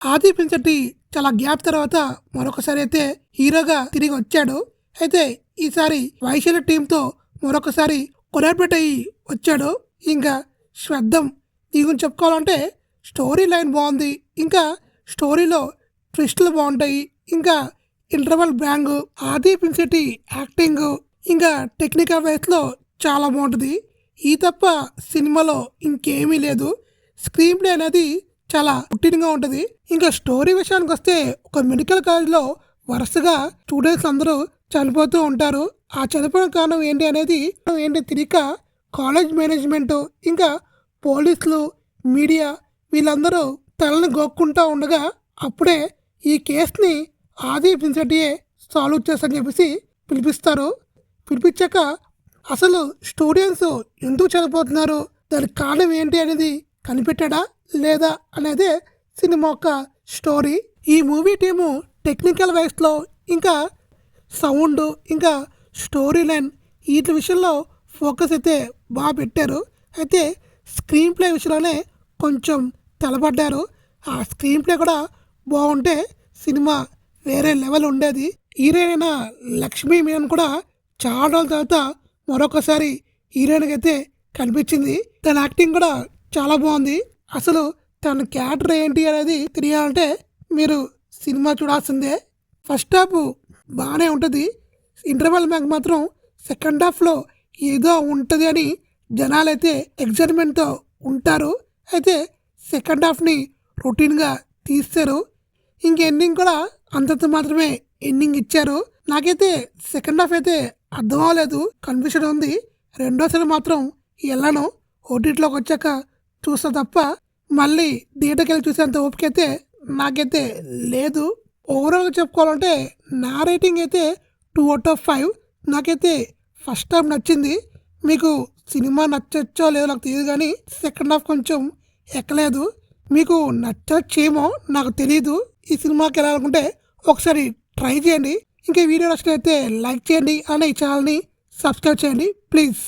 ఆది పినిశెట్టి చాలా గ్యాప్ తర్వాత మరొకసారి అయితే హీరోగా తిరిగి వచ్చాడు. అయితే ఈసారి వైశాలి టీంతో మరొకసారి కొలాబరేట్ అయ్యి వచ్చాడు. ఇంకా శ్రద్ధం దీని గురించి చెప్పుకోవాలంటే స్టోరీ లైన్ బాగుంది, ఇంకా స్టోరీలో ట్విస్టులు బాగుంటాయి, ఇంకా ఇంటర్వల్ బ్యాంగ్, ఆది పినిశెట్టి యాక్టింగ్, ఇంకా టెక్నికల్ వైస్లో చాలా బాగుంటుంది. ఈ తప్ప సినిమాలో ఇంకేమీ లేదు. స్క్రీన్ ప్లే అనేది చాలా రొటీన్గా ఉంటుంది. ఇంకా స్టోరీ విషయానికి వస్తే ఒక మెడికల్ కాలేజ్లో వరుసగా స్టూడెంట్స్ అందరూ చనిపోతూ ఉంటారు. ఆ చనిపోయిన కారణం ఏంటి అనేది తెలియక కాలేజ్ మేనేజ్మెంట్, ఇంకా పోలీసులు, మీడియా వీళ్ళందరూ తలని గోక్కుంటూ ఉండగా అప్పుడే ఈ కేసుని ఆది పినిశెట్టియే సాల్వ్ చేస్తారని చెప్పేసి పిలిపిస్తారు. పిలిపించాక అసలు స్టూడెంట్స్ ఎందుకు చనిపోతున్నారు, దానికి కారణం ఏంటి అనేది కనిపెట్టాడా లేదా అనేదే సినిమా యొక్క స్టోరీ. ఈ మూవీ టీము టెక్నికల్ వైస్లో, ఇంకా సౌండ్, ఇంకా స్టోరీ లైన్ వీటి విషయంలో ఫోకస్ అయితే బాగా పెట్టారు. అయితే స్క్రీన్ ప్లే విషయంలోనే కొంచెం తలపడ్డారు. ఆ స్క్రీన్ ప్లే కూడా బాగుంటే సినిమా వేరే లెవెల్ ఉండేది. హీరోయిన్ అయిన లక్ష్మీ మీనన్ కూడా చాలా రోజుల తర్వాత మరొకసారి హీరోయిన్కి అయితే కనిపించింది. తన యాక్టింగ్ కూడా చాలా బాగుంది. అసలు తన క్యారెక్టర్ ఏంటి అనేది తెలియాలంటే మీరు సినిమా చూడాల్సిందే. ఫస్ట్ హాఫ్ బాగానే ఉంటుంది, ఇంటర్వల్ బ్యాంక్ మాత్రం సెకండ్ హాఫ్లో ఏదో ఉంటుంది అని జనాలైతే ఎగ్జైట్మెంట్తో ఉంటారు. అయితే సెకండ్ హాఫ్ని రొటీన్గా తీస్తారు. ఇంక ఎండింగ్ కూడా అంతంత మాత్రమే ఎండింగ్ ఇచ్చారు. నాకైతే సెకండ్ హాఫ్ అయితే అర్థం అవ్వలేదు, కన్ఫ్యూషన్ ఉంది. రెండోసారి మాత్రం వెళ్ళను, ఓటీటీలోకి వచ్చాక చూస్తా తప్ప మళ్ళీ థియేటర్కి వెళ్ళి చూసేంత ఓపిక అయితే నాకైతే లేదు. ఓవరాల్గా చెప్పుకోవాలంటే నా రేటింగ్ అయితే 2/5. నాకైతే ఫస్ట్ హాఫ్ నచ్చింది. మీకు సినిమా నచ్చచ్చో లేదో నాకు తెలియదు, కానీ సెకండ్ హాఫ్ కొంచెం ఎక్కలేదు. మీకు నచ్చచ్చేమో నాకు తెలీదు. ఈ సినిమాకి వెళ్ళాలనుకుంటే ఒకసారి ట్రై చేయండి. ఇంకా వీడియో నచ్చినట్లయితే లైక్ చేయండి, అలానే ఈ ఛానల్ని సబ్స్క్రైబ్ చేయండి ప్లీజ్.